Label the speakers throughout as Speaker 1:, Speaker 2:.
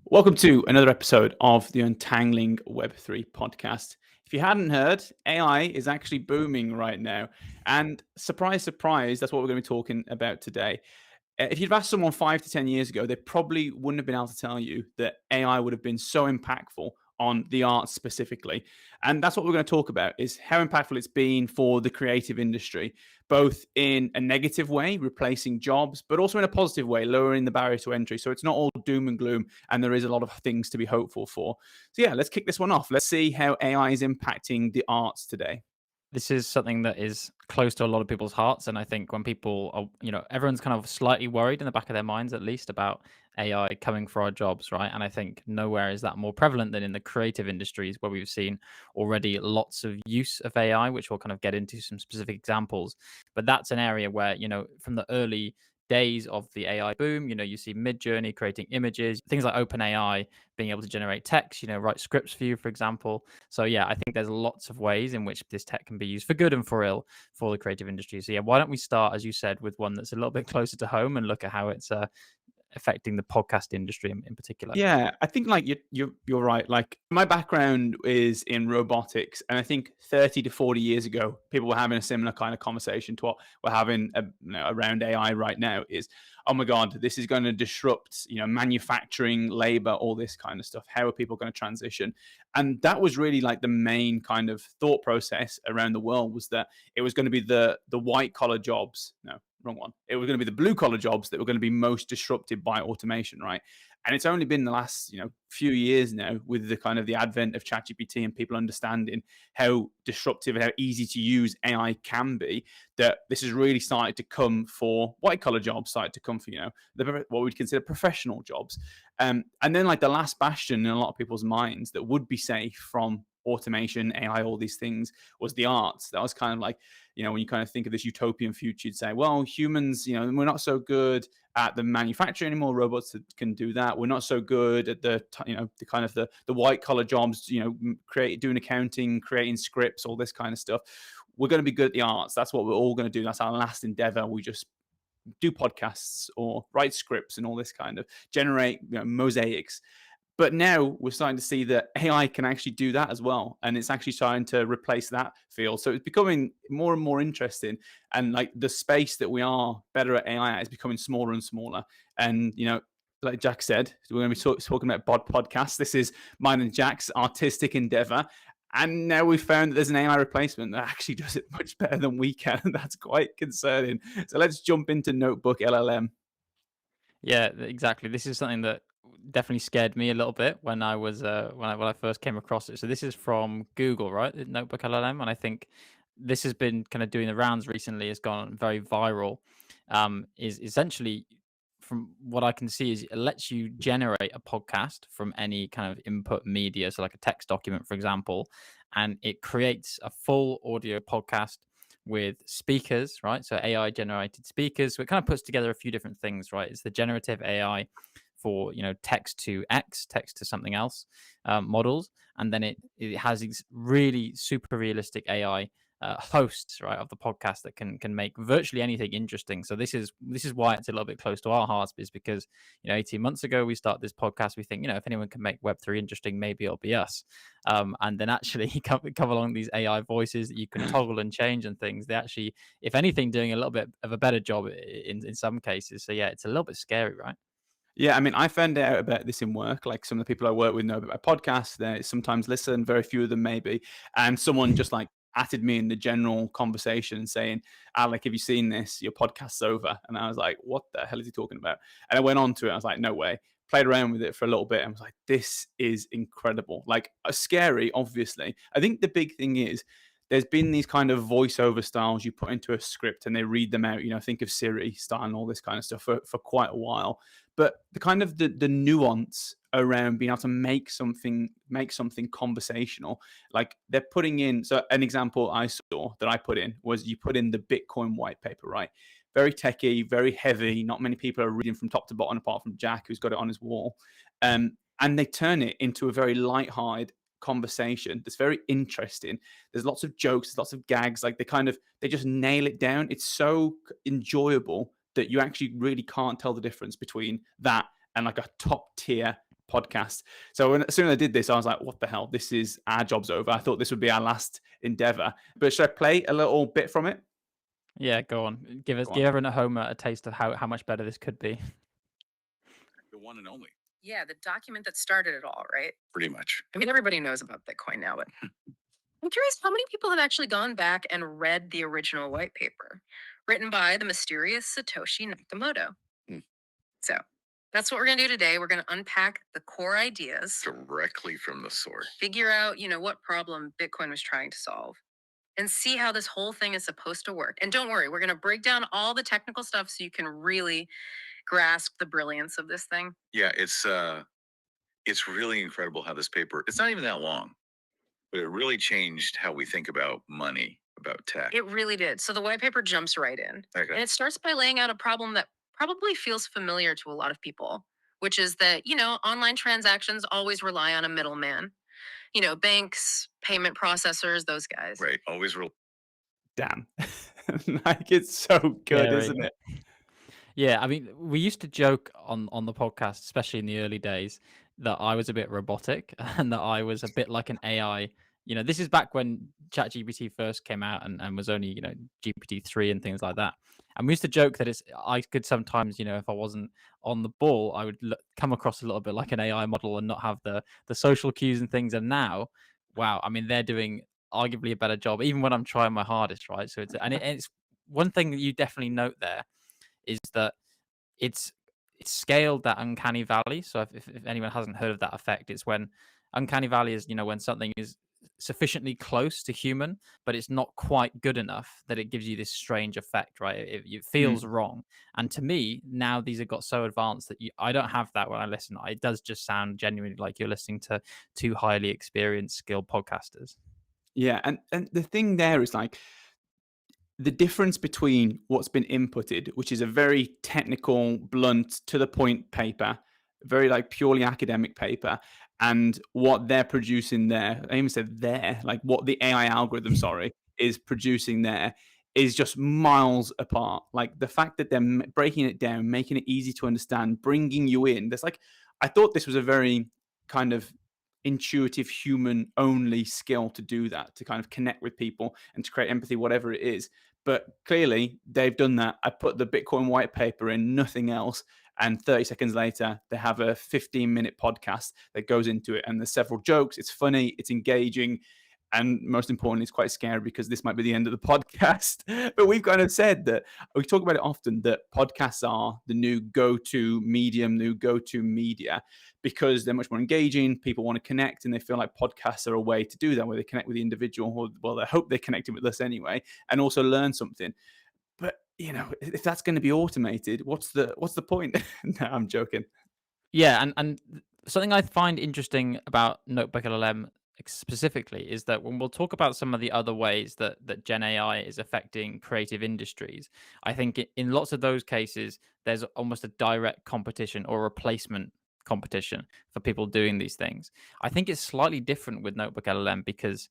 Speaker 1: Welcome to another episode of the Untangling Web3 podcast. If you hadn't heard, AI is actually booming right now. And surprise, surprise, that's what we're going to be talking about today. If you'd asked someone 5 to 10 years ago, they probably wouldn't have been able to tell you that AI would have been so impactful on the arts specifically. And that's what we're going to talk about is how impactful it's been for the creative industry, both in a negative way, replacing jobs, but also in a positive way, lowering the barrier to entry. So it's not all doom and gloom, and there is a lot of things to be hopeful for. So yeah, let's kick this one off. Let's see how AI is impacting the arts today.
Speaker 2: This is something that is close to a lot of people's hearts, and I think when people are, everyone's kind of slightly worried in the back of their minds, at least, about AI coming for our jobs, right? And I think nowhere is that more prevalent than in the creative industries, where we've seen already lots of use of AI, which we'll kind of get into some specific examples. But that's an area where, from the early days of the AI boom, you see Mid-Journey creating images, things like OpenAI being able to generate text, write scripts for you, for example. So yeah, I think there's lots of ways in which this tech can be used for good and for ill for the creative industry. So yeah, why don't we start, as you said, with one that's a little bit closer to home and look at how it's affecting the podcast industry in particular.
Speaker 1: Yeah, I think like you're right. Like my background is in robotics, and I think 30 to 40 years ago, people were having a similar kind of conversation to what we're having around AI right now. Is oh my god, this is going to disrupt manufacturing, labor, all this kind of stuff. How are people going to transition? And that was really like the main kind of thought process around the world was that it was going to be the white collar jobs. No, wrong one. It was going to be the blue collar jobs that were going to be most disrupted by automation, right? And it's only been the last few years now with the kind of the advent of ChatGPT and people understanding how disruptive and how easy to use AI can be that this has really started to come for white collar jobs, started to come for what we'd consider professional jobs. And then like the last bastion in a lot of people's minds that would be safe from automation, AI, all these things was the arts. That was kind of like when you kind of think of this utopian future, you'd say, well, humans, we're not so good at the manufacturing anymore. Robots can do that. We're not so good at the kind of the white collar jobs, doing accounting, creating scripts, all this kind of stuff. We're going to be good at the arts. That's what we're all going to do. That's our last endeavor. We just do podcasts or write scripts and all this kind of generate mosaics. But now we're starting to see that AI can actually do that as well. And it's actually starting to replace that field. So it's becoming more and more interesting. And like the space that we are better at AI is becoming smaller and smaller. And, like Jack said, we're going to be talking about podcasts. This is mine and Jack's artistic endeavor. And now we've found that there's an AI replacement that actually does it much better than we can. And that's quite concerning. So let's jump into Notebook LLM.
Speaker 2: Yeah, exactly. This is something that definitely scared me a little bit when I was when I first came across it. So this is from Google, right? The Notebook LLM, and I think this has been kind of doing the rounds recently. Has gone very viral. Is essentially, from what I can see, is it lets you generate a podcast from any kind of input media, so like a text document, for example, and it creates a full audio podcast with speakers, right? So AI generated speakers. So it kind of puts together a few different things, right? It's the generative AI for text to X, text to something else models, and then it has these really super realistic AI hosts, right, of the podcast that can make virtually anything interesting. So this is why it's a little bit close to our hearts, is because 18 months ago we started this podcast. We think if anyone can make Web3 interesting, maybe it'll be us. And then actually come along these AI voices that you can toggle and change and things. They actually, if anything, doing a little bit of a better job in some cases. So yeah, it's a little bit scary, right?
Speaker 1: Yeah, I mean, I found out about this in work. Like some of the people I work with know about my podcast. They sometimes listen, very few of them maybe. And someone just like added me in the general conversation saying, Alec, have you seen this? Your podcast's over. And I was like, what the hell is he talking about? And I went on to it. I was like, no way. Played around with it for a little bit and was like, this is incredible. Like scary, obviously. I think the big thing is there's been these kind of voiceover styles you put into a script and they read them out, think of Siri style and all this kind of stuff for quite a while. But the kind of the nuance around being able to make something conversational, like they're putting in. So an example I saw that I put in was you put in the Bitcoin white paper, right? Very techie, very heavy. Not many people are reading from top to bottom apart from Jack, who's got it on his wall. And they turn it into a very light-hearted conversation that's very interesting. There's lots of jokes, there's lots of gags. Like they just nail it down. It's so enjoyable that you actually really can't tell the difference between that and like a top tier podcast. So as soon as I did this, I was like, what the hell? This is our job's over. I thought this would be our last endeavor. But should I play a little bit from it?
Speaker 2: Yeah, go on.
Speaker 1: Go on.
Speaker 2: Give everyone at home a taste of how much better this could be.
Speaker 3: The one and only.
Speaker 4: Yeah, the document that started it all, right?
Speaker 3: Pretty much.
Speaker 4: I mean, everybody knows about Bitcoin now, but I'm curious how many people have actually gone back and read the original white paper written by the mysterious Satoshi Nakamoto.
Speaker 3: Hmm.
Speaker 4: So that's what we're going to do today. We're going to unpack the core ideas,
Speaker 3: Directly from the source.
Speaker 4: figure out, what problem Bitcoin was trying to solve, and see how this whole thing is supposed to work. And don't worry, we're going to break down all the technical stuff so you can really grasp the brilliance of this thing.
Speaker 3: Yeah, it's really incredible how this paper, it's not even that long, but it really changed how we think about money, about tech.
Speaker 4: It really did. So the white paper jumps right in.
Speaker 3: Okay.
Speaker 4: And it starts by laying out a problem that probably feels familiar to a lot of people, which is that, online transactions always rely on a middleman. Banks, payment processors, those guys.
Speaker 3: Right. Always real.
Speaker 1: Damn. Like, it's so good,
Speaker 2: Very.
Speaker 1: isn't it?
Speaker 2: Yeah, I mean, we used to joke on the podcast, especially in the early days, that I was a bit robotic and that I was a bit like an AI. This is back when ChatGPT first came out and was only, GPT-3 and things like that. And we used to joke that I could sometimes, if I wasn't on the ball, I would come across a little bit like an AI model and not have the social cues and things. And now, wow, I mean, they're doing arguably a better job, even when I'm trying my hardest, right? So it's one thing that you definitely note there is that it's scaled that uncanny valley. So if anyone hasn't heard of that effect, it's when uncanny valley is, when something is sufficiently close to human, but it's not quite good enough that it gives you this strange effect, right? It feels wrong. And to me, now these have got so advanced that I don't have that when I listen. It does just sound genuinely like you're listening to two highly experienced, skilled podcasters.
Speaker 1: Yeah, and the thing there is like the difference between what's been inputted, which is a very technical, blunt, to the point paper, very like purely academic paper, and what they're producing there. I even said there, like what the AI algorithm, sorry, is producing there is just miles apart. Like the fact that they're breaking it down, making it easy to understand, bringing you in. There's like, I thought this was a very kind of intuitive human only skill to do that, to kind of connect with people and to create empathy, whatever it is. But clearly they've done that. I put the Bitcoin white paper in, nothing else. And 30 seconds later, they have a 15-minute podcast that goes into it. And there's several jokes. It's funny. It's engaging. And most importantly, it's quite scary because this might be the end of the podcast. But we've kind of said that we talk about it often, that podcasts are the new go-to medium, new go-to media, because they're much more engaging. People want to connect, and they feel like podcasts are a way to do that, where they connect with the individual, or well, they hope they're connected with us anyway, and also learn something. But if that's going to be automated, what's the point? No, I'm joking.
Speaker 2: Yeah, and something I find interesting about Notebook LLM specifically is that when we'll talk about some of the other ways that Gen AI is affecting creative industries, I think in lots of those cases, there's almost a direct competition or replacement competition for people doing these things. I think it's slightly different with Notebook LLM because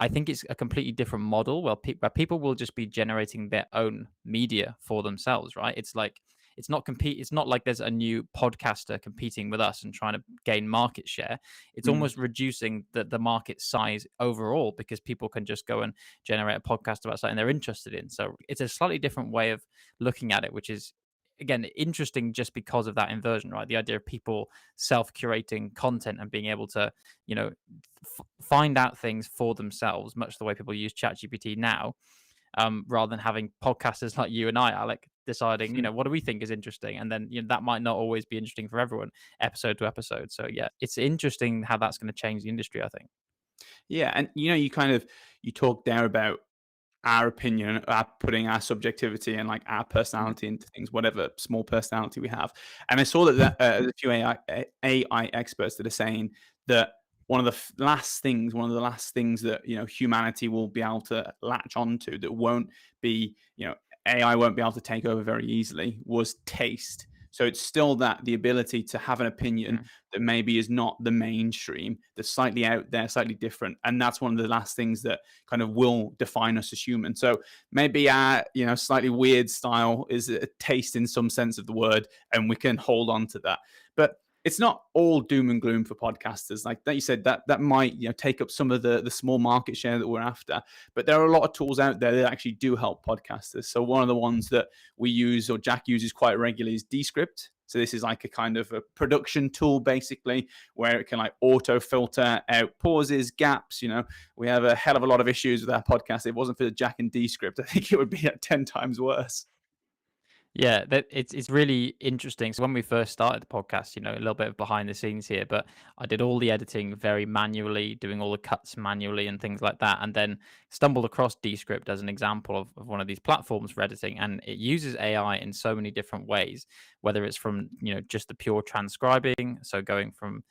Speaker 2: I think it's a completely different model where people will just be generating their own media for themselves, right? It's like it's not like there's a new podcaster competing with us and trying to gain market share. It's almost reducing the market size overall because people can just go and generate a podcast about something they're interested in. So it's a slightly different way of looking at it, which is again interesting just because of that inversion, right? The idea of people self-curating content and being able to, find out things for themselves, much the way people use ChatGPT now, rather than having podcasters like you and I, Alec, deciding, what do we think is interesting, and then that might not always be interesting for everyone, episode to episode. So yeah, it's interesting how that's going to change the industry, I think.
Speaker 1: Yeah, and you talk there about our opinion, putting our subjectivity and like our personality into things, whatever small personality we have. And I saw that there's a few AI experts that are saying that one of the last things that humanity will be able to latch onto, that won't be, AI won't be able to take over very easily, was taste. So it's still that the ability to have an opinion that maybe is not the mainstream, that's slightly out there, slightly different. And that's one of the last things that kind of will define us as humans. So maybe our, slightly weird style is a taste in some sense of the word, and we can hold on to that. But it's not all doom and gloom for podcasters. Like that you said, that might take up some of the small market share that we're after. But there are a lot of tools out there that actually do help podcasters. So one of the ones that we use, or Jack uses quite regularly, is Descript. So this is like a kind of a production tool, basically, where it can like auto filter out pauses, gaps. We have a hell of a lot of issues with our podcast. If it wasn't for the Jack and Descript, I think it would be 10 times worse.
Speaker 2: Yeah, it's really interesting. So when we first started the podcast, a little bit of behind the scenes here, but I did all the editing very manually, doing all the cuts manually and things like that, and then stumbled across Descript as an example of one of these platforms for editing, and it uses AI in so many different ways, whether it's from just the pure transcribing, so going from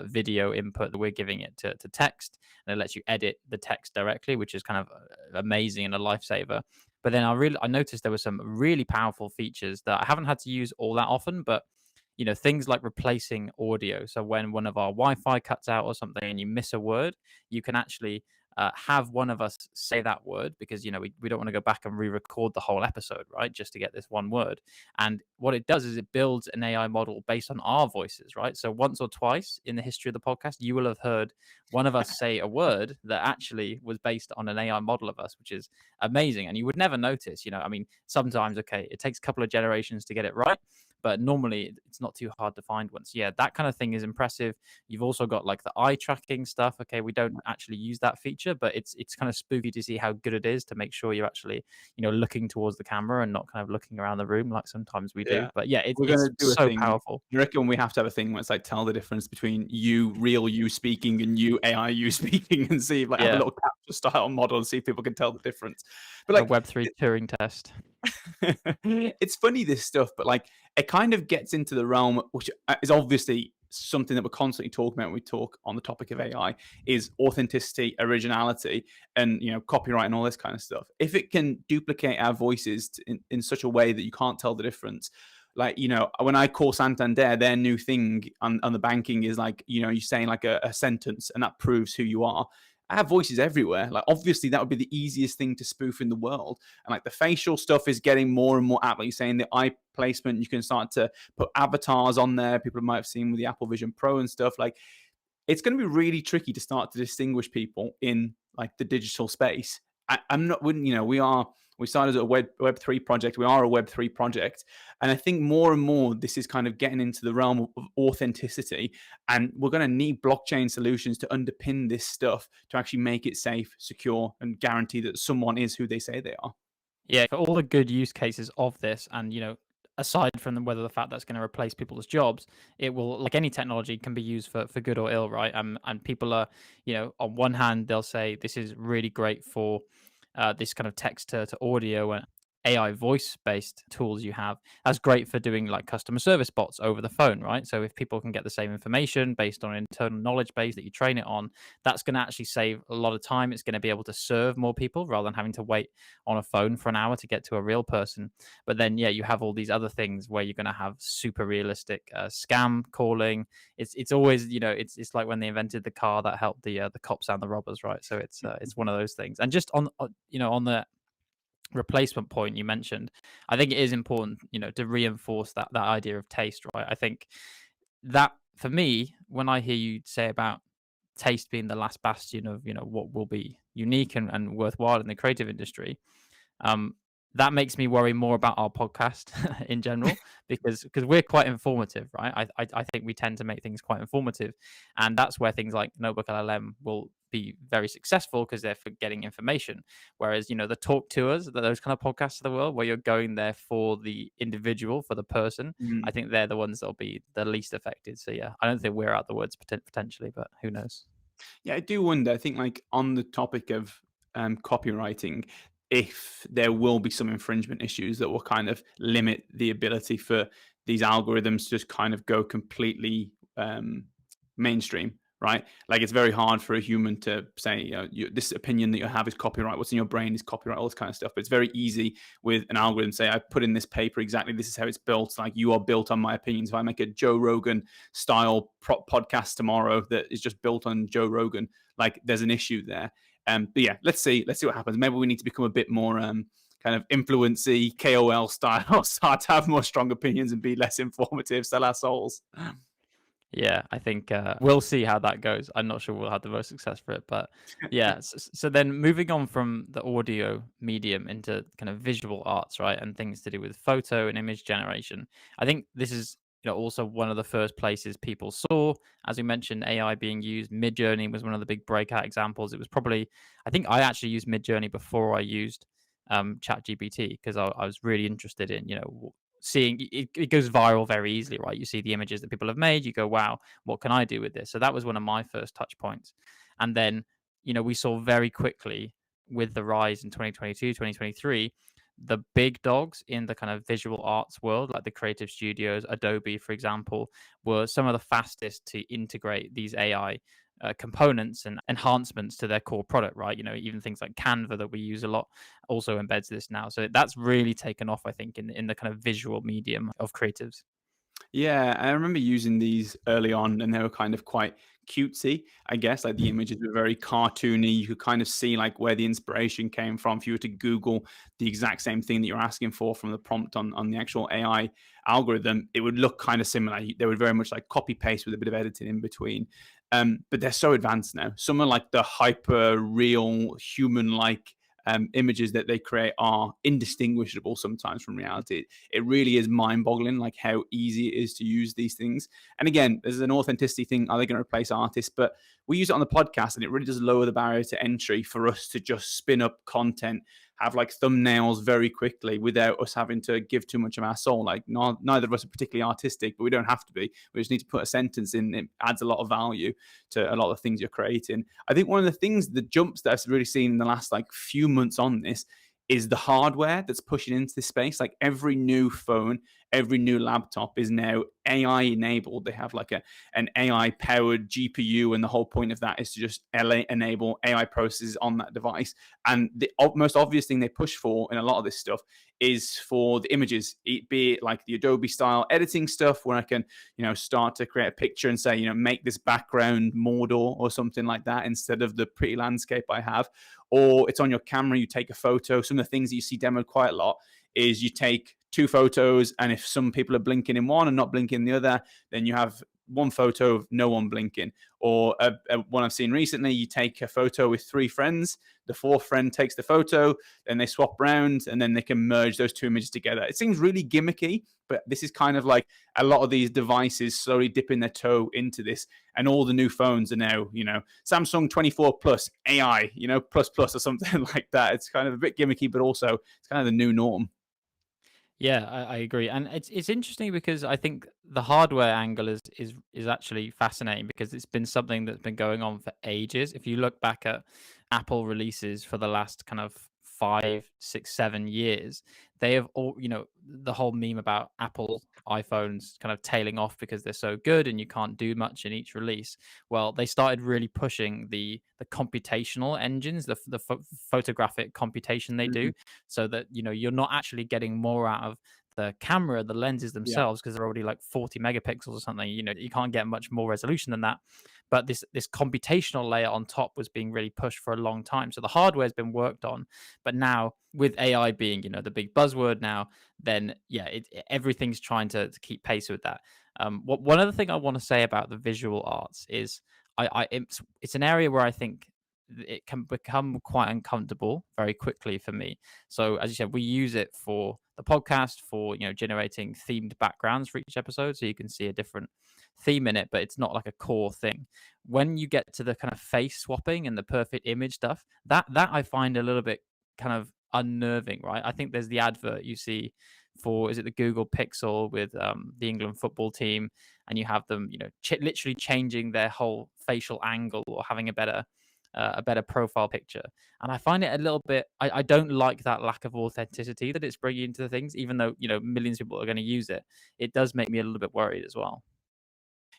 Speaker 2: video input that we're giving it to text, and it lets you edit the text directly, which is kind of amazing and a lifesaver. But then I noticed there were some really powerful features that I haven't had to use all that often, but things like replacing audio. So when one of our Wi-Fi cuts out or something and you miss a word, you can actually have one of us say that word, because we don't want to go back and re-record the whole episode, right, just to get this one word. And what it does is it builds an AI model based on our voices, right? So once or twice in the history of the podcast, you will have heard one of us say a word that actually was based on an AI model of us, which is amazing. And you would never notice. I mean, sometimes, okay, it takes a couple of generations to get it right, but normally it's not too hard to find one. So yeah, that kind of thing is impressive. You've also got like the eye tracking stuff. Okay, we don't actually use that feature, but it's kind of spooky to see how good it is to make sure you're actually looking towards the camera and not kind of looking around the room like sometimes we do. But yeah,
Speaker 1: we're going to do
Speaker 2: it's so
Speaker 1: a thing.
Speaker 2: powerful.
Speaker 1: You reckon we have to have a thing where it's like tell the difference between real you speaking and AI you speaking, and see have a little capture style model and see if people can tell the difference. But like
Speaker 2: a Web3 Turing test.
Speaker 1: It's funny, this stuff, but like it kind of gets into the realm, which is obviously something that we're constantly talking about when we talk on the topic of AI, is authenticity, originality, and copyright and all this kind of stuff. If it can duplicate our voices in such a way that you can't tell the difference, like when I call Santander, their new thing on the banking is like you're saying like a sentence and that proves who you are. I have voices everywhere. Like obviously that would be the easiest thing to spoof in the world. And like the facial stuff is getting more and more apt. Like you're saying, the eye placement, you can start to put avatars on there. People might have seen with the Apple Vision Pro and stuff. Like it's going to be really tricky to start to distinguish people in like the digital space. I'm not, we started a Web3 project. We are a Web3 project. And I think more and more this is kind of getting into the realm of authenticity. And we're going to need blockchain solutions to underpin this stuff to actually make it safe, secure, and guarantee that someone is who they say they are.
Speaker 2: Yeah, for all the good use cases of this, and aside from whether the fact that's going to replace people's jobs, it will, like any technology, can be used for good or ill, right? And people are, on one hand, they'll say this is really great for this kind of text to audio and AI voice based tools you have. That's great for doing like customer service bots over the phone, right? So if people can get the same information based on an internal knowledge base that you train it on, that's going to actually save a lot of time. It's going to be able to serve more people rather than having to wait on a phone for an hour to get to a real person. But then, yeah, you have all these other things where you're going to have super realistic scam calling. It's always, it's like when they invented the car that helped the cops and the robbers, right? So it's one of those things. And just on the replacement point you mentioned, I think it is important, to reinforce that idea of taste, right? I think that for me, when I hear you say about taste being the last bastion of what will be unique and worthwhile in the creative industry, that makes me worry more about our podcast in general, because we're quite informative, right? I think we tend to make things quite informative, and that's where things like Notebook LLM will be very successful, because they're for getting information. Whereas the talk tours, those kind of podcasts of the world where you're going there for the individual, for the person, I think they're the ones that'll be the least affected. So yeah, I don't think we're out the woods potentially, but who knows?
Speaker 1: Yeah, I do wonder. I think like on the topic of copywriting, if there will be some infringement issues that will kind of limit the ability for these algorithms to just kind of go completely mainstream, right? Like it's very hard for a human to say, this opinion that you have is copyright. What's in your brain is copyright, all this kind of stuff. But it's very easy with an algorithm to say, I put in this paper exactly, this is how it's built. Like you are built on my opinions. If I make a Joe Rogan style podcast tomorrow that is just built on Joe Rogan, like there's an issue there. But yeah, let's see what happens. Maybe we need to become a bit more kind of influency KOL style, start to have more strong opinions and be less informative, sell our souls.
Speaker 2: Yeah, I think we'll see how that goes. I'm not sure we'll have the most success for it, but yeah. So then moving on from the audio medium into kind of visual arts, right, and things to do with photo and image generation. I think this is also one of the first places people saw, as we mentioned, AI being used. Midjourney was one of the big breakout examples. It was probably, I think I actually used Midjourney before I used ChatGPT because I was really interested in seeing it goes viral very easily, right? You see the images that people have made, you go, wow, what can I do with this? So that was one of my first touch points. And then, we saw very quickly with the rise in 2022, 2023, the big dogs in the kind of visual arts world, like the creative studios, Adobe, for example, were some of the fastest to integrate these AI components and enhancements to their core product, right? Even things like Canva that we use a lot also embeds this now. So that's really taken off, I think, in the kind of visual medium of creatives.
Speaker 1: Yeah, I remember using these early on, and they were kind of quite cutesy, I guess. Like the images were very cartoony. You could kind of see like where the inspiration came from. If you were to Google the exact same thing that you're asking for from the prompt on the actual AI algorithm, it would look kind of similar. They would very much like copy paste with a bit of editing in between. But they're so advanced now. Some of like the hyper real human like images that they create are indistinguishable sometimes from reality. It really is mind-boggling, like how easy it is to use these things. And again, there's an authenticity thing. Are they going to replace artists? But we use it on the podcast, and it really does lower the barrier to entry for us to just spin up content, have like thumbnails very quickly without us having to give too much of our soul. Like neither of us are particularly artistic, but we don't have to be. We just need to put a sentence in. It adds a lot of value to a lot of things you're creating. I think one of the things, the jumps that I've really seen in the last like few months on this is the hardware that's pushing into this space. Like every new phone, every new laptop is now AI enabled. They have like an AI powered GPU, and the whole point of that is to just enable AI processes on that device. And the most obvious thing they push for in a lot of this stuff is for the images, be it like the Adobe style editing stuff, where I can start to create a picture and say make this background Mordor or something like that instead of the pretty landscape I have. Or it's on your camera, you take a photo. Some of the things that you see demoed quite a lot is you take two photos, and if some people are blinking in one and not blinking in the other, then you have one photo of no one blinking. Or one I've seen recently, you take a photo with three friends, the fourth friend takes the photo, then they swap around, and then they can merge those two images together. It seems really gimmicky, but this is kind of like a lot of these devices slowly dipping their toe into this, and all the new phones are now, Samsung 24 Plus AI, plus plus or something like that. It's kind of a bit gimmicky, but also it's kind of the new norm.
Speaker 2: Yeah, I agree, and it's interesting because I think the hardware angle is actually fascinating because it's been something that's been going on for ages. If you look back at Apple releases for the last kind of 5, 6, 7 years, they have all the whole meme about Apple iPhones kind of tailing off because they're so good and you can't do much in each release. Well, they started really pushing the computational engines, the photographic computation they do, so that you're not actually getting more out of the camera, the lenses
Speaker 1: Yeah.
Speaker 2: themselves, because they're already like 40 megapixels or something. You can't get much more resolution than that. But this computational layer on top was being really pushed for a long time. So the hardware has been worked on, but now with AI being the big buzzword now, then yeah, everything's trying to keep pace with that. One other thing I want to say about the visual arts is it's an area where I think it can become quite uncomfortable very quickly for me. So as you said, we use it for the podcast for generating themed backgrounds for each episode, so you can see a different theme in it, but it's not like a core thing. When you get to the kind of face swapping and the perfect image stuff, that I find a little bit kind of unnerving, right? I think there's the advert you see for, is it the Google Pixel with the England football team, and you have them literally changing their whole facial angle or having a better profile picture. And I find it a little bit, I don't like that lack of authenticity that it's bringing into the things, even though millions of people are going to use it. It does make me a little bit worried as well.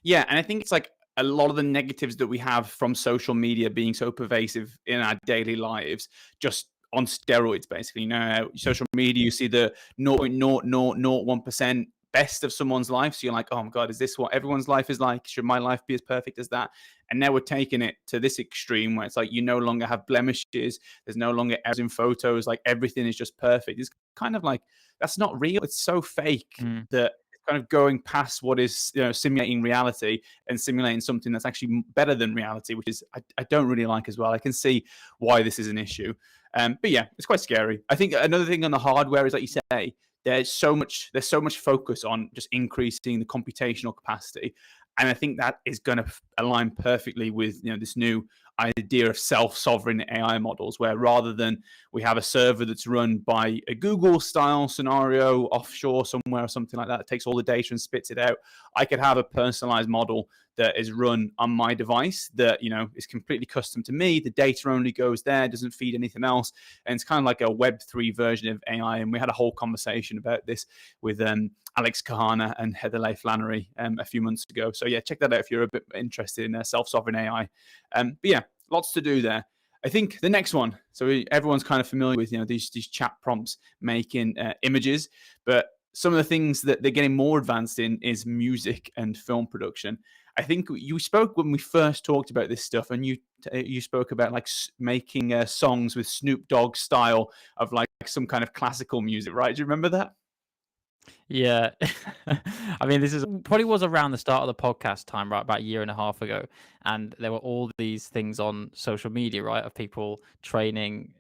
Speaker 1: Yeah, and I think it's like a lot of the negatives that we have from social media being so pervasive in our daily lives, just on steroids, basically. Social media, you see the 0.0001% best of someone's life. So you're like, oh my God, is this what everyone's life is like? Should my life be as perfect as that? And now we're taking it to this extreme where it's like you no longer have blemishes. There's no longer errors in photos. Like everything is just perfect. It's kind of like, that's not real. It's so fake that kind of going past what is, simulating reality and simulating something that's actually better than reality, which is I don't really like as well. I can see why this is an issue. But yeah, it's quite scary. I think another thing on the hardware is, like you say, there's so much focus on just increasing the computational capacity, and I think that is going to align perfectly with this new idea of self-sovereign AI models, where rather than we have a server that's run by a Google style scenario offshore somewhere or something like that, that takes all the data and spits it out, I could have a personalized model that is run on my device that is completely custom to me. The data only goes there, doesn't feed anything else, and it's kind of like a Web3 version of AI. And we had a whole conversation about this with Alex Kahana and Heather Leigh Flannery a few months ago. So yeah, check that out if you're a bit interested in self-sovereign AI. But yeah, lots to do there. I think the next one, so everyone's kind of familiar with these chat prompts making images, but some of the things that they're getting more advanced in is music and film production. I think you spoke when we first talked about this stuff, and you spoke about like making songs with Snoop Dogg style of like some kind of classical music, right? Do you remember that?
Speaker 2: Yeah. I mean, this is probably was around the start of the podcast time, right? About a year and a half ago. And there were all these things on social media, right? Of people training,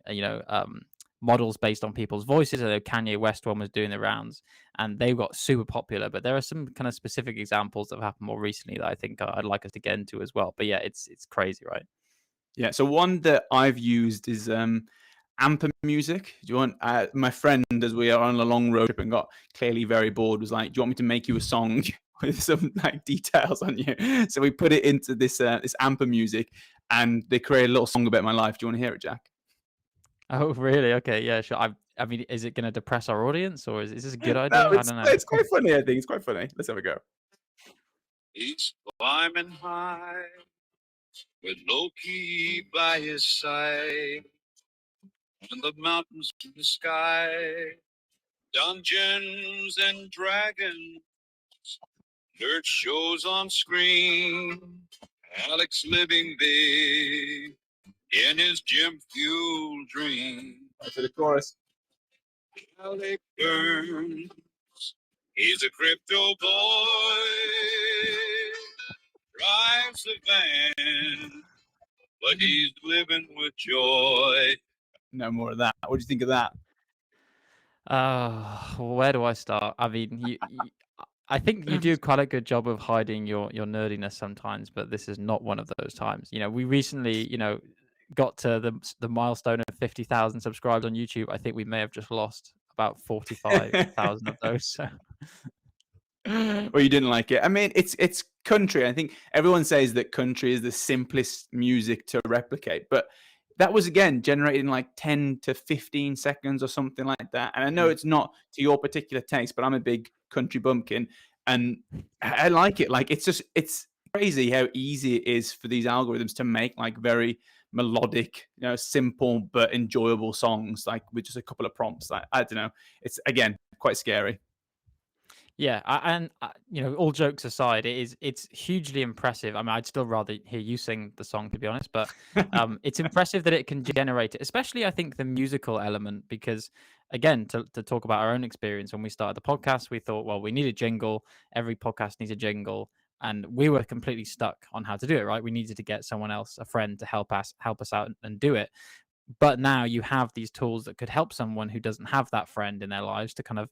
Speaker 2: models based on people's voices. I know Kanye West one was doing the rounds, and they got super popular. But there are some kind of specific examples that have happened more recently that I think I'd like us to get into as well. But yeah, it's crazy, right?
Speaker 1: Yeah. So one that I've used is Amper Music. Do you want my friend, as we are on a long road trip and got clearly very bored, was like, do you want me to make you a song with some like details on you? So we put it into this Amper Music, and they created a little song about my life. Do you want to hear it, Jack?
Speaker 2: Oh, really? Okay, yeah, sure. I mean, is it going to depress our audience, or is this a good
Speaker 1: No,
Speaker 2: idea? I don't know.
Speaker 1: it's quite funny. I think it's quite funny. Let's have a go.
Speaker 5: He's climbing high with Loki by his side. In the mountains to the sky, Dungeons and Dragons, nerd shows on screen. Alex living big in his gym fuel dream.
Speaker 1: For the chorus.
Speaker 5: Alex Burns, he's a crypto boy, drives a van, but he's living with joy.
Speaker 1: No more of that. What do you think of that?
Speaker 2: Where do I start? I mean, I think you do quite a good job of hiding your nerdiness sometimes, but this is not one of those times. We recently, got to the milestone of 50,000 subscribers on YouTube. I think we may have just lost about 45,000 of those. So.
Speaker 1: Well, you didn't like it. I mean, it's country. I think everyone says that country is the simplest music to replicate, but that was again generated in like 10 to 15 seconds or something like that. And I know it's not to your particular taste, but I'm a big country bumpkin, and I like it. Like it's crazy how easy it is for these algorithms to make like very melodic, simple but enjoyable songs, like with just a couple of prompts. Like, I don't know. It's again quite scary.
Speaker 2: Yeah, and all jokes aside, it's hugely impressive. I mean, I'd still rather hear you sing the song, to be honest, but it's impressive that it can generate it, especially I think the musical element, because again, to talk about our own experience, when we started the podcast, we thought, well, we need a jingle. Every podcast needs a jingle, and we were completely stuck on how to do it. Right, we needed to get someone else, a friend, to help us out and do it. But now you have these tools that could help someone who doesn't have that friend in their lives to kind of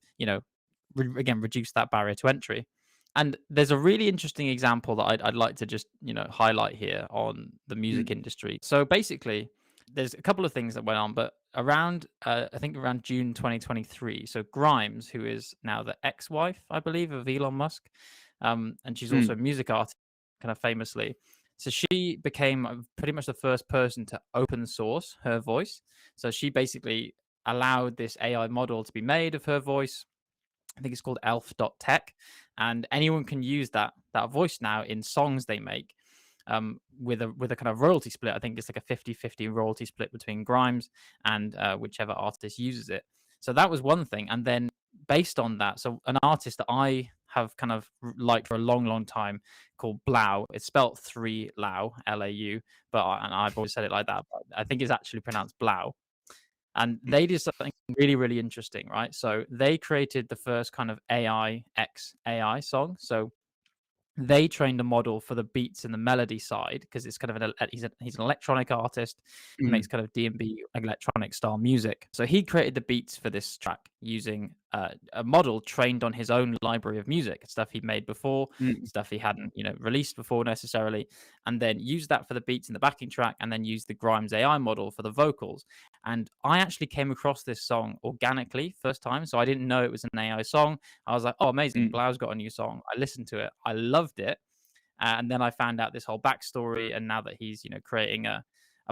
Speaker 2: reduce that barrier to entry. And there's a really interesting example that I'd like to just highlight here on the music industry. So basically, there's a couple of things that went on, but around I think around June 2023, so Grimes, who is now the ex-wife, I believe, of Elon Musk, and she's also a music artist, kind of famously. So she became pretty much the first person to open source her voice. So she basically allowed this AI model to be made of her voice. I think it's called elf.tech, and anyone can use that voice now in songs they make, with a kind of royalty split. I think it's like a 50-50 royalty split between Grimes and whichever artist uses it. So that was one thing. And then based on that, so an artist that I have kind of liked for a long time called Blau. It's spelled 3 Lau, Lau, but and I've always said it like that, but I think it's actually pronounced Blau. And they did something really, really interesting, right? So they created the first kind of AI X AI song. So they trained a model for the beats and the melody side because it's kind of he's an electronic artist. He makes kind of D&B electronic style music. So he created the beats for this track using a model trained on his own library of music, stuff he'd made before, stuff he hadn't released before necessarily, and then used that for the beats in the backing track, and then used the Grimes AI model for the vocals. And I actually came across this song organically first time, so I didn't know it was an AI song. I was like, oh, amazing. Blau's got a new song. I listened to it. I loved it. And then I found out this whole backstory. And now that he's, creating a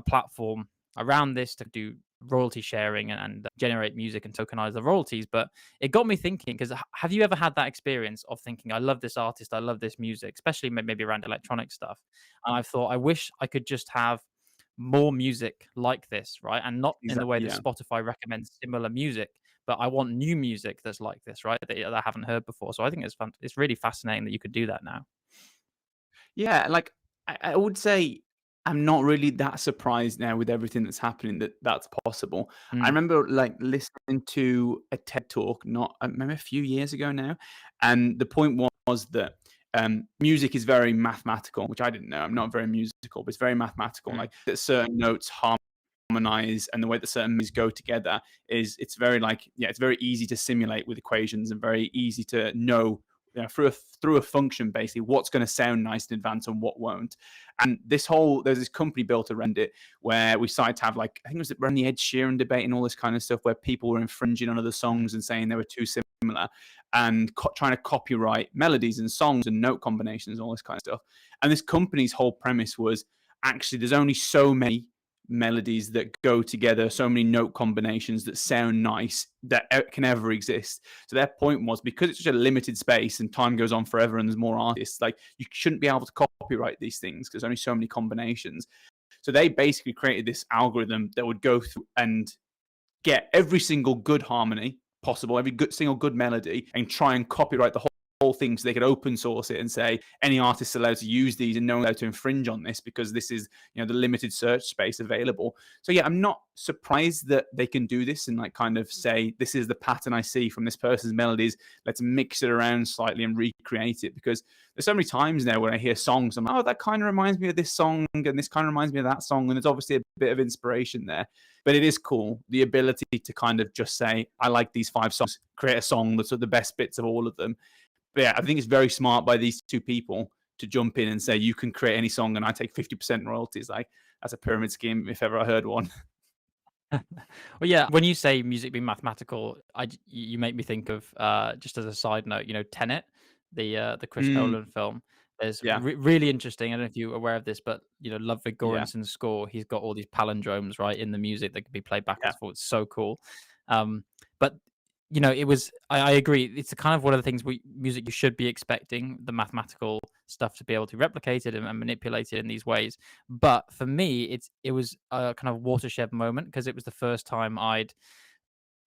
Speaker 2: platform around this to do royalty sharing and generate music and tokenize the royalties. But it got me thinking, because have you ever had that experience of thinking, I love this artist, I love this music, especially maybe around electronic stuff. And I've thought, I wish I could just have more music like this, right? And not in the way that Spotify recommends similar music, but I want new music that's like this, right? That I haven't heard before. So I think it's fun. It's really fascinating that you could do that now.
Speaker 1: Yeah, like I would say I'm not really that surprised now with everything that's happening that that's possible. I remember like listening to a TED talk, not maybe a few years ago now, and the point was that music is very mathematical, which I didn't know. I'm not very musical, but it's very mathematical. Like that certain notes harmonize, and the way that certain melodies go together it's very it's very easy to simulate with equations and very easy to know through a function basically what's going to sound nice in advance and what won't. And there's this company built around it where we started to have I think it was around the Ed Sheeran debate and all this kind of stuff where people were infringing on other songs and saying they were too similar and trying to copyright melodies and songs and note combinations and all this kind of stuff. And this company's whole premise was actually there's only so many melodies that go together, so many note combinations that sound nice that can ever exist. So their point was, because it's such a limited space and time goes on forever and there's more artists, you shouldn't be able to copyright these things because there's only so many combinations. So they basically created this algorithm that would go through and get every single good harmony possible, every single good melody, and try and copyright the whole thing so they could open source it and say any artist allowed to use these and no one allowed to infringe on this because this is the limited search space available. So yeah, I'm not surprised that they can do this and kind of say this is the pattern I see from this person's melodies, let's mix it around slightly and recreate it. Because there's so many times now when I hear songs, I'm like, oh, that kind of reminds me of this song and this kind of reminds me of that song, and there's obviously a bit of inspiration there. But it is cool, the ability to kind of just say, I like these 5 songs, create a song that's the best bits of all of them. But yeah, I think it's very smart by these 2 people to jump in and say, you can create any song and I take 50% royalties. That's a pyramid scheme if ever I heard one.
Speaker 2: Well, yeah, when you say music being mathematical, you make me think of just as a side note, Tenet, the Chris Nolan film. There's really interesting. I don't know if you're aware of this, but Ludwig Göransson's score, he's got all these palindromes right in the music that can be played back and forth. It's so cool. But it was. I agree. It's kind of one of the things music you should be expecting the mathematical stuff to be able to replicate it and manipulate it in these ways. But for me, it was a kind of watershed moment because it was the first time I'd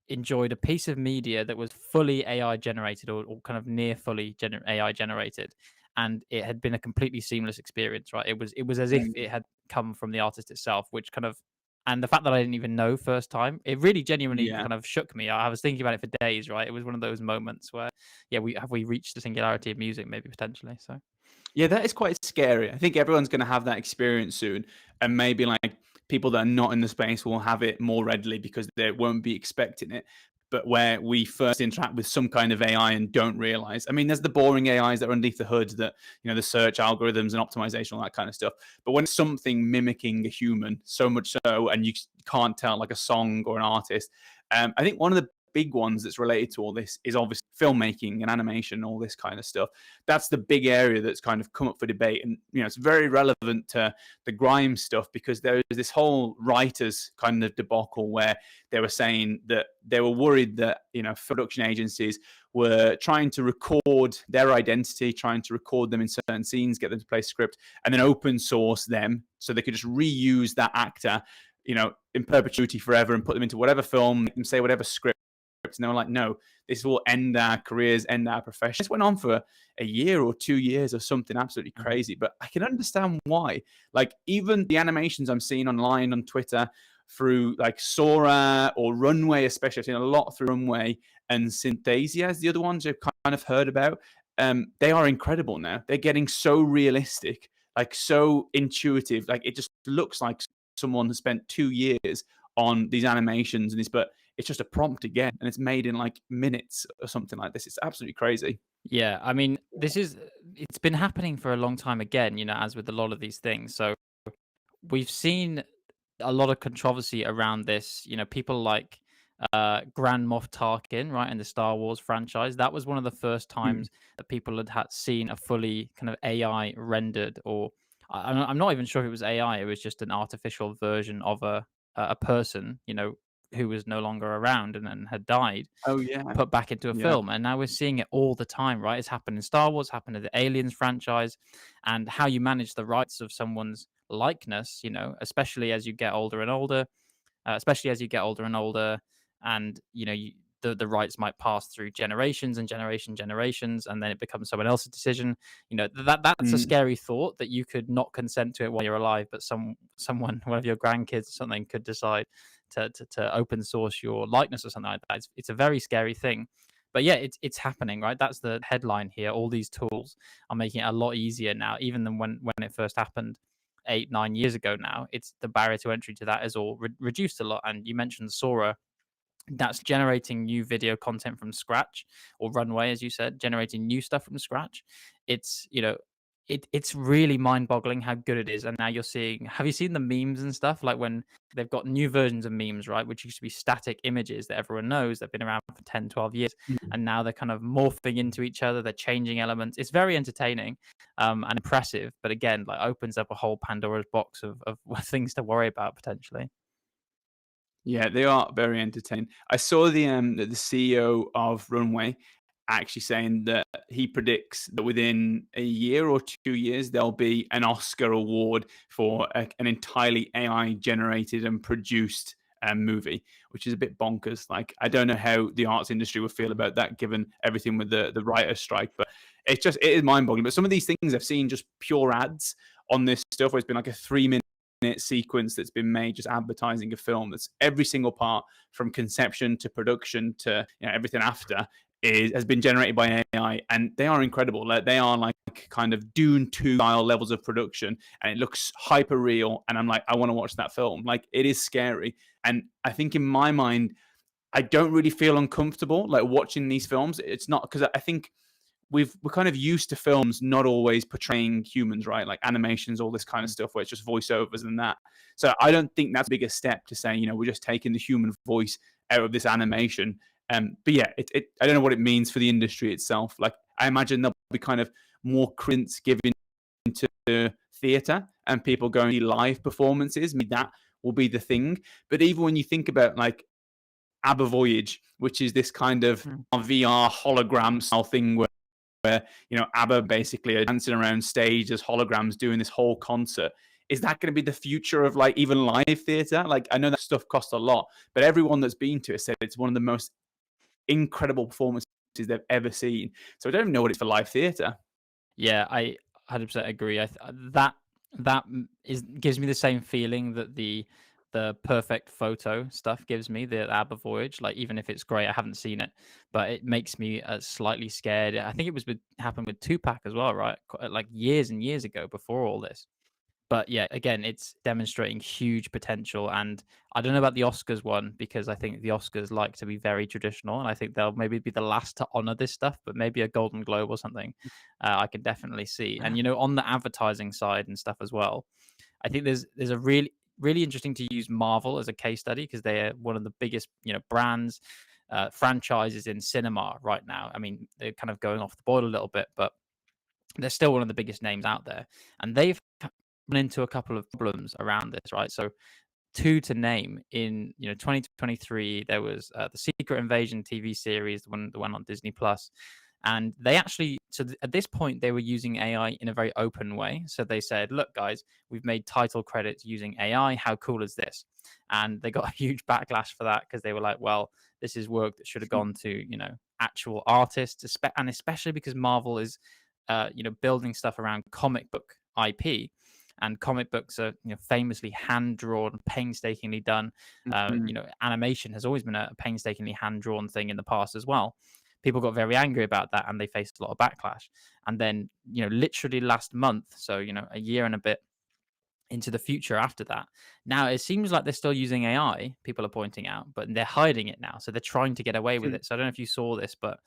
Speaker 2: enjoyed a piece of media that was fully AI generated or kind of near fully AI generated, and it had been a completely seamless experience. Right? It was as if it had come from the artist itself, which kind of. And the fact that I didn't even know first time, it really genuinely kind of shook me. I was thinking about it for days, right? It was one of those moments where, we reached the singularity of music, maybe potentially. So,
Speaker 1: yeah, that is quite scary. I think everyone's going to have that experience soon, and maybe people that are not in the space will have it more readily because they won't be expecting it. But where we first interact with some kind of AI and don't realize, I mean, there's the boring AIs that are underneath the hood that, the search algorithms and optimization, all that kind of stuff. But when it's something mimicking a human, so much so, and you can't tell like a song or an artist, I think one of the big ones that's related to all this is obviously filmmaking and animation, all this kind of stuff. That's the big area that's kind of come up for debate. And, it's very relevant to the Grimes stuff because there's this whole writers kind of debacle where they were saying that they were worried that, production agencies were trying to record their identity, trying to record them in certain scenes, get them to play script, and then open source them so they could just reuse that actor, in perpetuity forever and put them into whatever film, make them say whatever script. And they were like, no, this will end our careers, end our profession. This went on for a year or 2 years or something absolutely crazy. But I can understand why. Even the animations I'm seeing online on Twitter through like Sora or Runway, especially. I've seen a lot through Runway and Synthesia as the other ones I've kind of heard about. They are incredible now. They're getting so realistic, like so intuitive. Like it just looks like someone has spent 2 years on these animations and this, but it's just a prompt again, and it's made in like minutes or something like this. It's absolutely crazy.
Speaker 2: Yeah, I mean, it's been happening for a long time again, as with a lot of these things. So we've seen a lot of controversy around this. People like Grand Moff Tarkin, right, in the Star Wars franchise. That was one of the first times that people had seen a fully kind of AI rendered, or I'm not even sure if it was AI. It was just an artificial version of a person, who was no longer around and had died,
Speaker 1: Oh yeah,
Speaker 2: put back into a
Speaker 1: yeah.
Speaker 2: film. And now we're seeing it all the time, right? It's happened in Star Wars, happened in the Aliens franchise, and how you manage the rights of someone's likeness, especially as you get older and older, and the rights might pass through generations and generations, and then it becomes someone else's decision. That's a scary thought, that you could not consent to it while you're alive, but someone, one of your grandkids or something, could decide to open source your likeness or something like that. It's a very scary thing. But yeah, it's happening, right? That's the headline here. All these tools are making it a lot easier now, even than when it first happened 8-9 years ago. Now it's the barrier to entry to that is all reduced a lot. And you mentioned Sora, that's generating new video content from scratch, or Runway, as you said, generating new stuff from scratch. It's it's really mind-boggling how good it is. And now you're seeing, have you seen the memes and stuff, like when they've got new versions of memes, right, which used to be static images that everyone knows, they've been around for 10-12 years, and now they're kind of morphing into each other, they're changing elements. It's very entertaining and impressive, but again, like, opens up a whole Pandora's box of things to worry about potentially.
Speaker 1: Yeah, they are very entertaining. I saw the CEO of Runway actually saying that he predicts that within a year or 2 years there'll be an Oscar award for an entirely AI generated and produced movie, which is a bit bonkers. Like, I don't know how the arts industry would feel about that, given everything with the writer's strike. But it is mind boggling. But some of these things I've seen just pure ads on this stuff, where it's been like a 3-minute sequence that's been made just advertising a film. That's every single part, from conception to production to everything after, has been generated by AI, and they are incredible. Like, they are like kind of Dune 2 style levels of production, and it looks hyper real, and I'm like, I want to watch that film. Like, it is scary. And I think in my mind, I don't really feel uncomfortable like watching these films. It's not because I think we're kind of used to films not always portraying humans, right? Like animations, all this kind of stuff, where it's just voiceovers and that. So I don't think that's a bigger step to say, we're just taking the human voice out of this animation. But yeah, I don't know what it means for the industry itself. Like, I imagine there'll be kind of more credence given to theatre and people going to live performances. Maybe that will be the thing. But even when you think about like ABBA Voyage, which is this kind of VR hologram style thing where ABBA basically are dancing around stage as holograms doing this whole concert. Is that going to be the future of like even live theatre? Like, I know that stuff costs a lot, but everyone that's been to it said it's one of the most incredible performances they've ever seen. So I don't even know what it's for live theatre.
Speaker 2: Yeah, I 100% agree. That gives me the same feeling that the perfect photo stuff gives me, the ABBA Voyage. Like, even if it's great, I haven't seen it, but it makes me slightly scared. I think it was happened with Tupac as well, right? Like years and years ago, before all this. But yeah, again, it's demonstrating huge potential. And I don't know about the Oscars one, because I think the Oscars like to be very traditional, and I think they'll maybe be the last to honor this stuff, but maybe a Golden Globe or something, I can definitely see. And on the advertising side and stuff as well, I think there's a really interesting to use Marvel as a case study, because they're one of the biggest brands, franchises in cinema right now. I mean, they're kind of going off the boil a little bit, but they're still one of the biggest names out there, and they've run into a couple of problems around this, right? So, two to name: in 2023, there was the Secret Invasion TV series, the one on Disney Plus, and they actually, at this point, they were using AI in a very open way. So they said, "Look, guys, we've made title credits using AI. How cool is this?" And they got a huge backlash for that, because they were like, "Well, this is work that should have gone to actual artists," and especially because Marvel is building stuff around comic book IP. and comic books are famously hand drawn, painstakingly done. Animation has always been a painstakingly hand drawn thing in the past as well. People got very angry about that, and they faced a lot of backlash. And then literally last month, so a year and a bit into the future after that. Now it seems like they're still using AI, people are pointing out, but they're hiding it now. So they're trying to get away with it. So I don't know if you saw this, but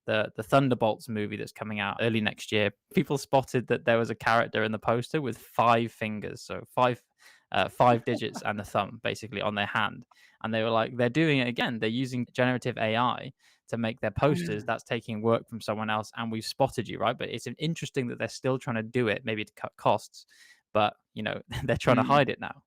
Speaker 2: the Thunderbolts movie that's coming out early next year, people spotted that there was a character in the poster with 5 fingers, so five digits and a thumb basically on their hand. And they were like, they're doing it again. They're using generative AI to make their posters. That's taking work from someone else, and we've spotted you, right? But it's interesting that they're still trying to do it, maybe to cut costs, but they're trying to hide it now.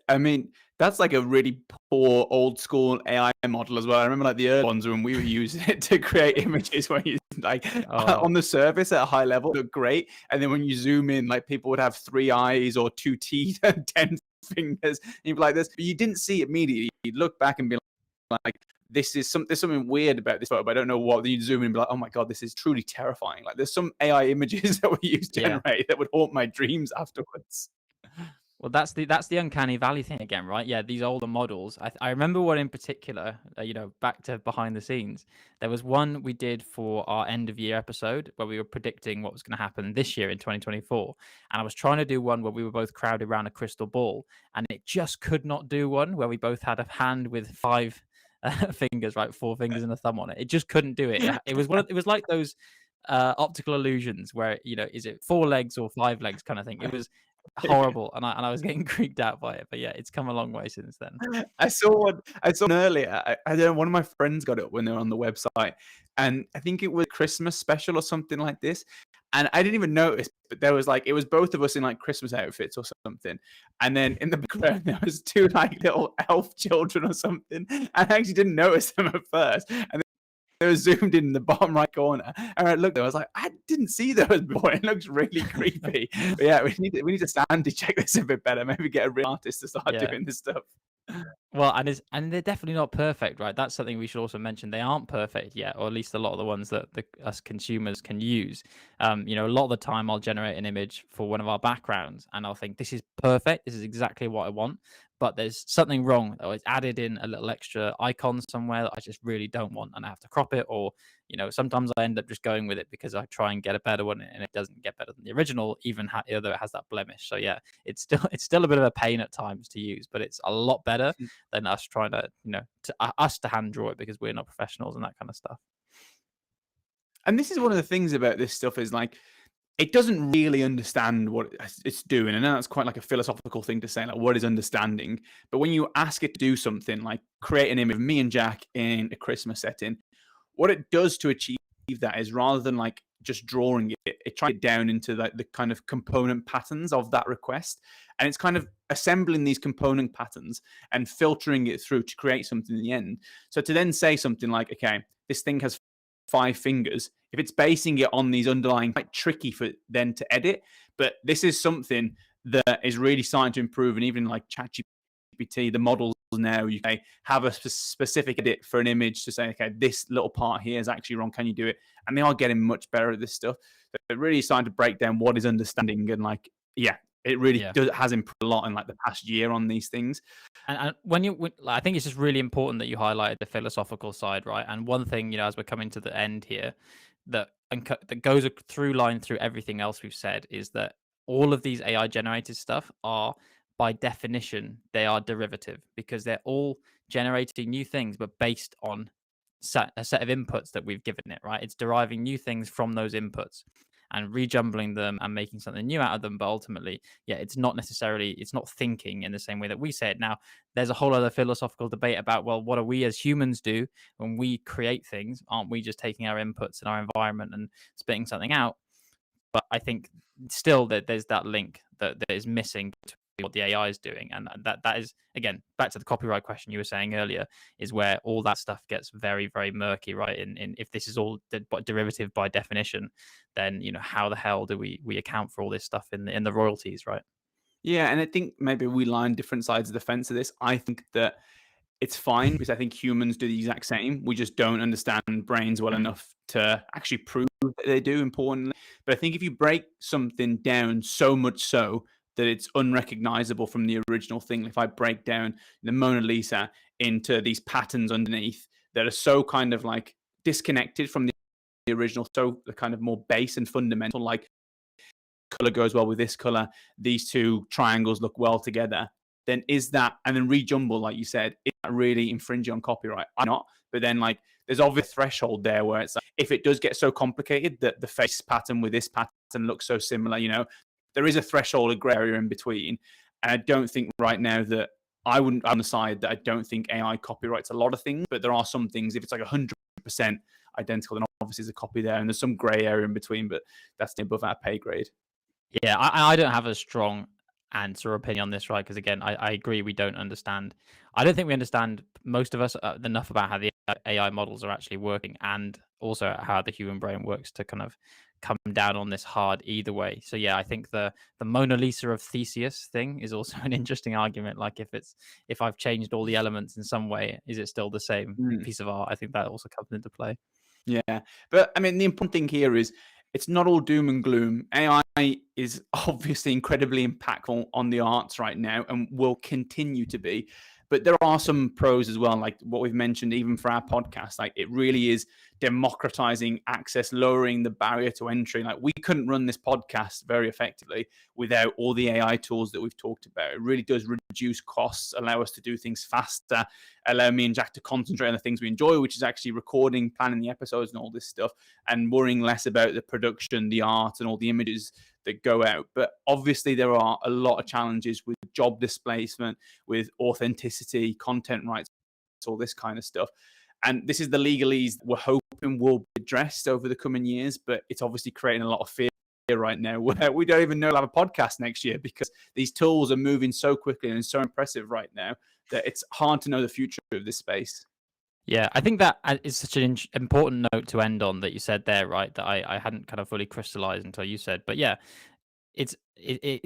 Speaker 1: I mean, that's like a really poor old school AI model as well. I remember like the early ones when we were using it to create images where you like on the surface at a high level look great, and then when you zoom in, like people would have 3 eyes or 2 teeth and 10 fingers, and you'd be like this, but you didn't see it immediately. You'd look back and be like, there's something weird about this photo, but I don't know what. Then you'd zoom in and be like, oh my god, this is truly terrifying. Like there's some AI images that we use to generate that would haunt my dreams afterwards.
Speaker 2: Well, that's the uncanny valley thing again, right? Yeah, these older models. I remember one in particular. Back to behind the scenes, there was one we did for our end of year episode where we were predicting what was going to happen this year in 2024, and I was trying to do one where we were both crowded around a crystal ball, and it just could not do one where we both had a hand with 5 fingers, right? 4 fingers and a thumb on it. It just couldn't do it. It was it was like those optical illusions where is it 4 legs or 5 legs kind of thing. It was horrible, and I was getting creeped out by it. But yeah, it's come a long way since then.
Speaker 1: I saw one earlier. I don't know, one of my friends got it when they were on the website, and I think it was Christmas special or something like this. And I didn't even notice, but there was like, it was both of us in like Christmas outfits or something. And then in the background, there was 2 like little elf children or something. And I actually didn't notice them at first. And they were zoomed in the bottom right corner, and I looked. I was like, I didn't see those before. It looks really creepy. But yeah, we need to sanity check this a bit better. Maybe get a real artist to start doing this stuff.
Speaker 2: Well, and they're definitely not perfect, right? That's something we should also mention. They aren't perfect yet, or at least a lot of the ones that us consumers can use. A lot of the time I'll generate an image for one of our backgrounds, and I'll think this is perfect. This is exactly what I want. But there's something wrong, or it's added in a little extra icon somewhere that I just really don't want, and I have to crop it. Or sometimes I end up just going with it because I try and get a better one, and it doesn't get better than the original, even though it has that blemish. So yeah, it's still a bit of a pain at times to use, but it's a lot better than us trying to us to hand draw it, because we're not professionals and that kind of stuff.
Speaker 1: And this is one of the things about this stuff is like, it doesn't really understand what it's doing. And that's quite like a philosophical thing to say, like, what is understanding? But when you ask it to do something like create an image of me and Jack in a Christmas setting, what it does to achieve that is, rather than like just drawing it tries it down into like the kind of component patterns of that request. And it's kind of assembling these component patterns and filtering it through to create something in the end. So to then say something like, okay, this thing has 5 fingers, if it's basing it on these underlying, quite tricky for then to edit. But this is something that is really starting to improve. And even like ChatGPT, the models now, you can have a specific edit for an image to say, okay, this little part here is actually wrong. Can you do it? And they are getting much better at this stuff. So it really starting to break down what is understanding, and like, yeah, it really has improved a lot in like the past year on these things.
Speaker 2: And I think it's just really important that you highlighted the philosophical side, right? And one thing, as we're coming to the end here, that goes a through line through everything else we've said, is that all of these AI generated stuff are, by definition, they are derivative, because they're all generating new things, but based on a set of inputs that we've given it, right? It's deriving new things from those inputs and rejumbling them and making something new out of them. But ultimately, it's not thinking in the same way that we say it. Now, there's a whole other philosophical debate about, well, what do we as humans do when we create things? Aren't we just taking our inputs in our environment and spitting something out? But I think still that there's that link that is missing between what the AI is doing, and that is, again, back to the copyright question you were saying earlier, is where all that stuff gets very, very murky, right? In if this is all derivative by definition, then how the hell do we account for all this stuff in the royalties, right?
Speaker 1: Yeah, and I think maybe we lie on different sides of the fence of this. I think that it's fine because I think humans do the exact same. We just don't understand brains well enough to actually prove that they do, importantly. But I think if you break something down so much so that it's unrecognizable from the original thing. If I break down the Mona Lisa into these patterns underneath that are so kind of like disconnected from the original, so the kind of more base and fundamental, like color goes well with this color, these two triangles look well together, then is that, and then rejumble, like you said, is that really infringing on copyright? I'm not. But then like there's obviously a threshold there where it's like, if it does get so complicated that the face pattern with this pattern looks so similar, you know, there is a threshold, a gray area in between. And I don't think right now that I wouldn't on the side that I don't think AI copyrights a lot of things, but there are some things, if it's like 100% identical, then obviously there's a copy there, and there's some gray area in between, but that's above our pay grade.
Speaker 2: Yeah, I don't have a strong answer or opinion on this, right? Because again, I agree we don't understand. I don't think we understand, most of us, enough about how the AI models are actually working, and also how the human brain works to kind of come down on this hard either way. So yeah, I think the Mona Lisa of Theseus thing is also an interesting argument. Like if I've changed all the elements in some way, is it still the same piece of art? I think that also comes into play.
Speaker 1: Yeah, but I mean, the important thing here is it's not all doom and gloom. AI is obviously incredibly impactful on the arts right now and will continue to be. But there are some pros as well, like what we've mentioned, even for our podcast. Like it really is democratizing access, lowering the barrier to entry. Like we couldn't run this podcast very effectively without all the AI tools that we've talked about. It really does reduce costs, allow us to do things faster, allow me and Jack to concentrate on the things we enjoy, which is actually recording, planning the episodes and all this stuff, and worrying less about the production, the art, and all the images that go out. But obviously there are a lot of challenges with job displacement, with authenticity, content rights, all this kind of stuff. And this is the legalese we're hoping will be addressed over the coming years, but it's obviously creating a lot of fear right now where we don't even know we'll have a podcast next year, because these tools are moving so quickly and so impressive right now that it's hard to know the future of this space.
Speaker 2: Yeah, I think that is such an important note to end on that you said there, right? That I hadn't kind of fully crystallized until you said. But yeah, it's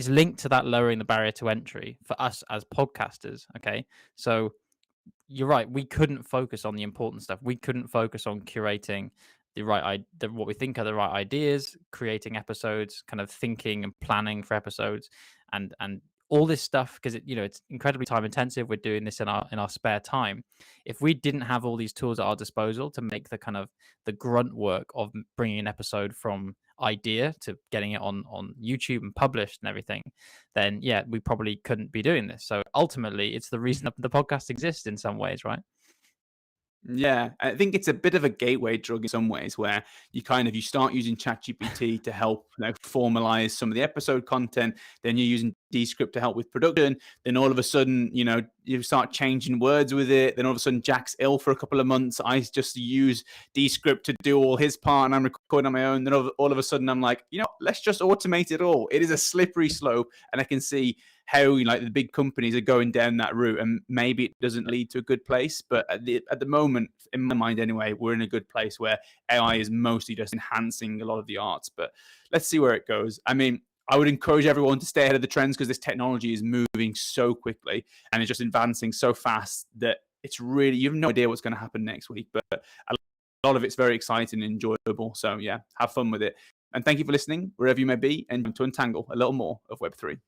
Speaker 2: linked to that lowering the barrier to entry for us as podcasters. Okay, so you're right. We couldn't focus on the important stuff. We couldn't focus on curating what we think are the right ideas, creating episodes, kind of thinking and planning for episodes, and all this stuff, because it's incredibly time intensive. We're doing this in our spare time. If we didn't have all these tools at our disposal to make the kind of the grunt work of bringing an episode from idea to getting it on YouTube and published and everything, then yeah, we probably couldn't be doing this. So ultimately, it's the reason that the podcast exists in some ways, right?
Speaker 1: Yeah, I think it's a bit of a gateway drug in some ways, where you start using ChatGPT to help formalize some of the episode content. Then you're using Descript to help with production. Then all of a sudden, you start changing words with it. Then all of a sudden, Jack's ill for a couple of months. I just use Descript to do all his part, and I'm recording on my own. Then all of a sudden, I'm like, let's just automate it all. It is a slippery slope, and I can see how the big companies are going down that route, and maybe it doesn't lead to a good place. But at the moment, in my mind anyway, we're in a good place where AI is mostly just enhancing a lot of the arts. But let's see where it goes. I mean, I would encourage everyone to stay ahead of the trends, because this technology is moving so quickly and it's just advancing so fast that it's really, you have no idea what's going to happen next week. But a lot of it's very exciting and enjoyable. So yeah, have fun with it. And thank you for listening wherever you may be, and to untangle a little more of Web3.